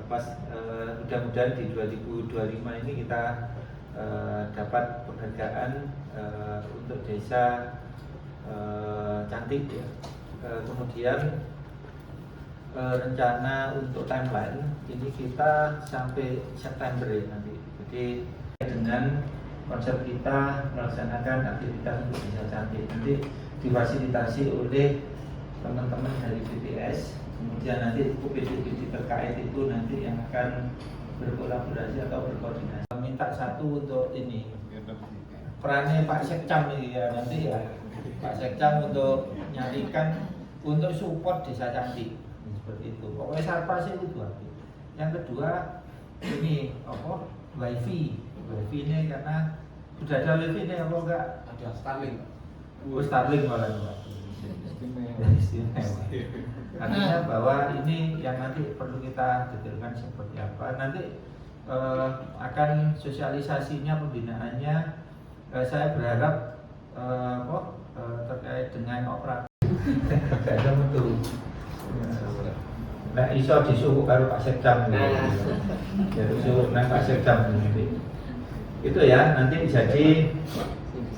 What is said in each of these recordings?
mudah-mudahan di 2025 ini kita dapat penghargaan untuk desa cantik ya. Kemudian rencana untuk timeline ini kita sampai September ya nanti. Jadi dengan konsep kita melaksanakan aktivitas untuk desa cantik nanti difasilitasi oleh teman-teman dari BPS, kemudian nanti UPD-UPD terkait itu nanti yang akan berkolaborasi atau berkoordinasi. Minta satu untuk ini perannya Pak Sekcam ini ya nanti ya, Pak Sekcam untuk nyarikan untuk support desa cantik seperti itu. Pokoknya sarpa sih itu dua. Yang kedua ini apa? Wifi ini karena sudah ada wifi ini apa enggak? Ada Starlink. Oh, Starlink malah enggak. Istimewa. Artinya bahwa ini yang nanti perlu kita detailkan seperti apa. Nanti akan sosialisasinya, pembinaannya saya berharap terkait dengan operator. Gak ada betul. Nah, iso disuruh karo Pak Sekcam. Jadi suruh nang Pak Sekcam nanti. Itu ya, nanti jadi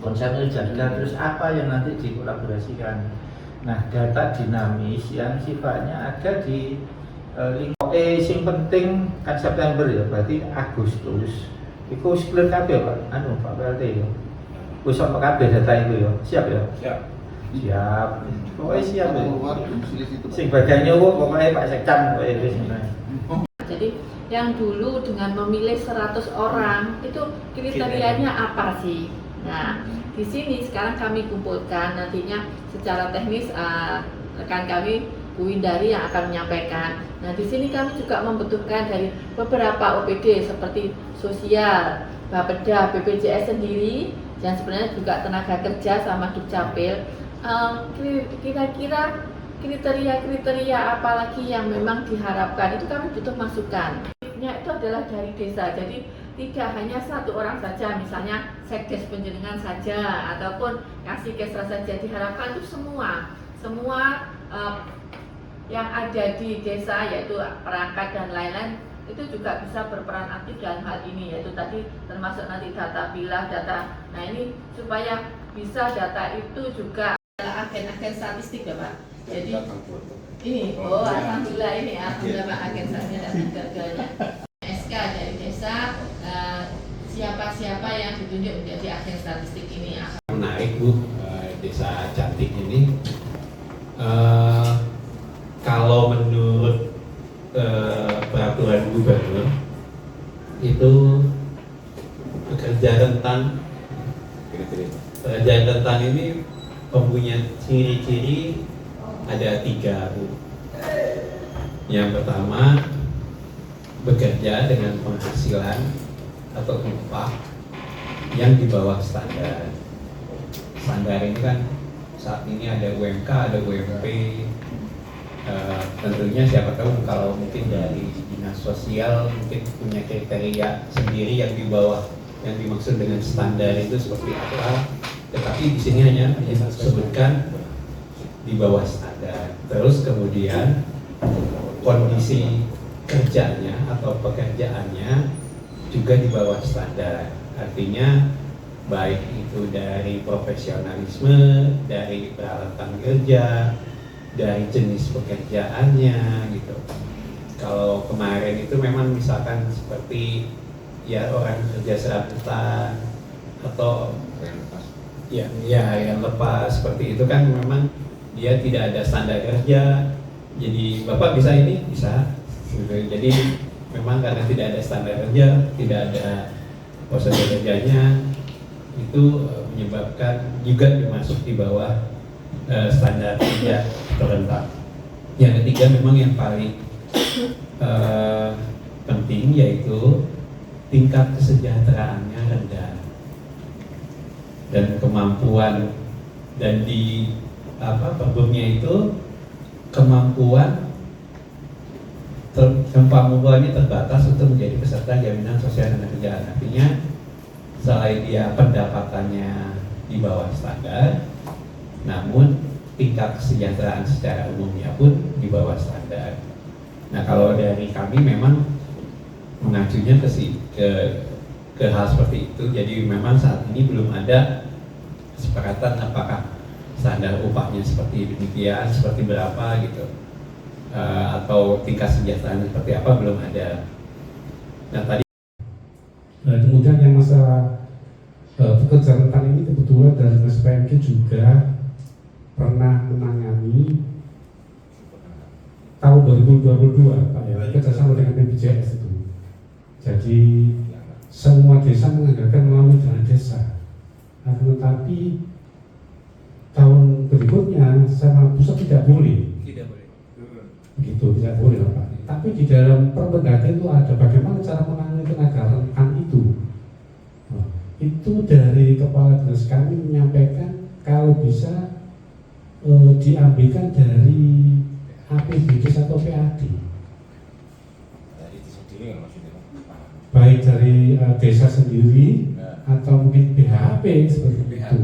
konsepnya jadilah terus apa yang nanti dikolaborasikan. Nah, data dinamis yang sifatnya ada di sing penting kan September ya, berarti Agustus. Iku clear kabeh Pak, Pak PLT ya. Wis ono kabeh data itu ya. Siap ya? Siap. Pokoknya siap ya. Sing bagian nyowo pokoknya Pak Sekcam pokoknya wis ngono. Jadi yang dulu dengan memilih 100 orang itu kriterianya apa sih? Nah, di sini sekarang kami kumpulkan nantinya secara teknis rekan kami Bu Windari yang akan menyampaikan. Nah, di sini kami juga membutuhkan dari beberapa OPD seperti sosial, Bapeda, BPJS sendiri, dan sebenarnya juga tenaga kerja sama Dukcapil. Kira-kira kriteria apa lagi yang memang diharapkan itu kami butuh masukan. Itu adalah dari desa, jadi tidak hanya satu orang saja, misalnya sekdes penjenengan saja ataupun kasih kesra saja. Diharapkan itu semua yang ada di desa yaitu perangkat dan lain-lain itu juga bisa berperan aktif dalam hal ini, yaitu tadi termasuk nanti data pilah, data. Nah, ini supaya bisa data itu juga adalah agen-agen statistik ya Pak. Jadi ini, alhamdulillah ini alhamdulillah Pak agen statistik dan kerjanya. SK dari desa, siapa-siapa yang ditunjuk menjadi agen statistik ini. Menarik Bu, desa cantik ini. Kalau menurut peraturan gubernur itu pekerja rentan ini mempunyai ciri-ciri ada 3 Bu. Yang pertama, bekerja dengan penghasilan atau upah yang di bawah standar. Standar ini kan saat ini ada UMK, ada UMP. Tentunya siapa tahu kalau mungkin dari dinas sosial mungkin punya kriteria sendiri yang di bawah, yang dimaksud dengan standar itu seperti apa. Tetapi di sini hanya disebutkan di bawah standar. Terus kemudian kondisi kerjanya atau pekerjaannya juga di bawah standar. Artinya baik itu dari profesionalisme, dari peralatan kerja, dari jenis pekerjaannya gitu. Kalau kemarin itu memang misalkan seperti ya orang kerja serabutan atau yang lepas seperti itu kan memang dia tidak ada standar kerja. Jadi Bapak bisa ini bisa. Jadi memang karena tidak ada standar kerja, tidak ada prosedur kerjanya, itu menyebabkan juga dimasuk di bawah standar kerja tertentu. Yang ketiga memang yang paling penting yaitu tingkat kesejahteraannya rendah dan kemampuan, dan di problemnya itu kemampuannya terbatas untuk menjadi peserta jaminan sosial dan kerjaan. Artinya selain dia pendapatannya di bawah standar, namun tingkat kesejahteraan secara umumnya pun di bawah standar. Nah, kalau dari kami memang mengacunya ke hal seperti itu. Jadi memang saat ini belum ada kesepakatan apakah standar upahnya seperti demikian, seperti berapa gitu, atau tingkat kesejahteraan seperti apa, belum ada. Nah tadi kemudian yang masalah pekerja rentan ini kebetulan dari Dinas PMK juga pernah menangani tahun 2022 Pak ya, kerjasama dengan BPJS itu. Jadi semua desa menganggarkan melalui dana desa. Nah, tetapi tahun berikutnya sama pusat tidak boleh. Begitu, tidak boleh Pak. Tapi di dalam Permendagri itu ada bagaimana cara menangani tenaga rentan itu. Nah, itu dari kepala dinas kami menyampaikan kalau bisa diambilkan dari APBD atau PAD. Baik dari desa sendiri atau mungkin BHP seperti itu.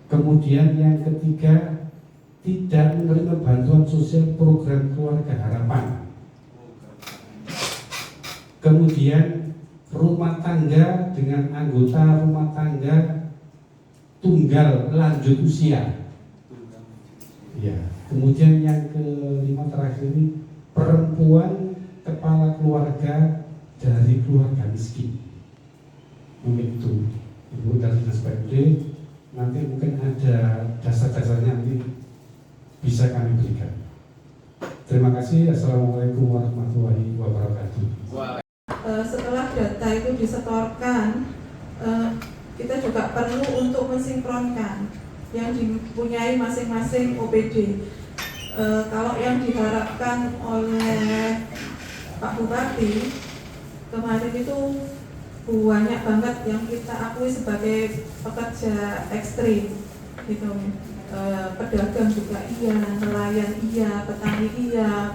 Kemudian yang ketiga, tidak menerima bantuan sosial program keluarga harapan. Kemudian rumah tangga dengan anggota rumah tangga tunggal lanjut usia. Ya. Kemudian yang kelima terakhir ini, perempuan kepala keluarga dari keluarga miskin. Mungkin itu Ibu dari Dinas PMD, nanti mungkin ada dasar-dasarnya nanti bisa kami berikan. Terima kasih. Assalamualaikum warahmatullahi wabarakatuh. Setelah data itu disetorkan, kita juga perlu untuk mensinkronkan yang dipunyai masing-masing OPD. Kalau yang diharapkan oleh Pak Bupati kemarin itu banyak banget yang kita akui sebagai pekerja ekstrim, gitu. Pedagang juga iya, nelayan iya, petani iya,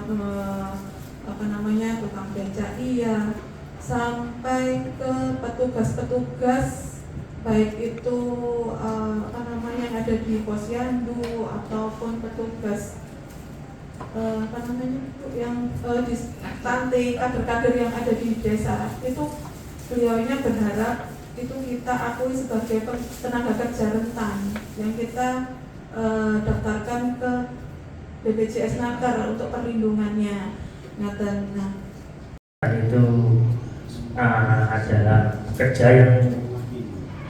tukang beca iya, sampai ke petugas-petugas baik itu yang ada di posyandu ataupun petugas yang di stunting, kader-kader yang ada di desa itu, beliaunya berharap itu kita akui sebagai tenaga kerja rentan yang kita daftarkan ke BPJS Naker untuk perlindungannya. Itu adalah kerja yang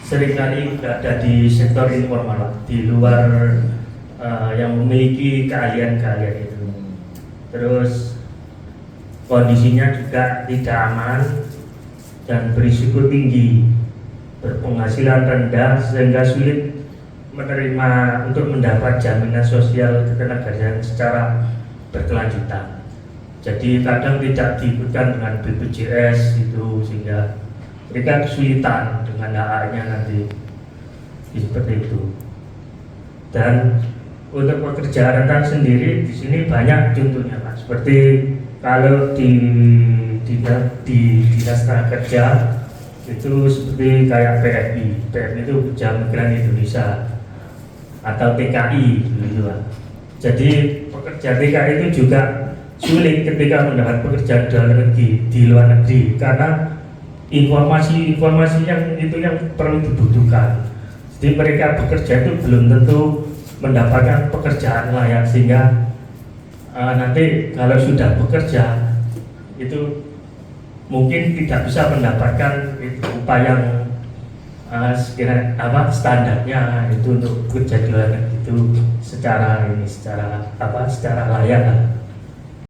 seringkali berada di sektor informal, di luar yang memiliki keahlian-keahlian itu. Terus kondisinya juga tidak aman dan berisiko tinggi, berpenghasilan rendah sehingga sulit menerima untuk mendapat jaminan sosial ketenagakerjaan secara berkelanjutan. Jadi kadang tidak diikutkan dengan BPJS itu, sehingga mereka kesulitan dengan HA-nya nanti seperti itu. Dan untuk pekerja rentan sendiri di sini banyak contohnya Pak. Seperti kalau di Dinas Tenaga Kerja itu seperti kayak PMI itu Pekerja Migran Indonesia atau TKI gitu Pak. Jadi pekerja TKI itu juga sulit ketika mendapat pekerjaan di luar negeri karena informasi yang perlu dibutuhkan. Jadi mereka bekerja itu belum tentu mendapatkan pekerjaan layak, sehingga nanti kalau sudah bekerja itu mungkin tidak bisa mendapatkan upah yang standarnya itu untuk bekerja di luar negeri itu secara layak.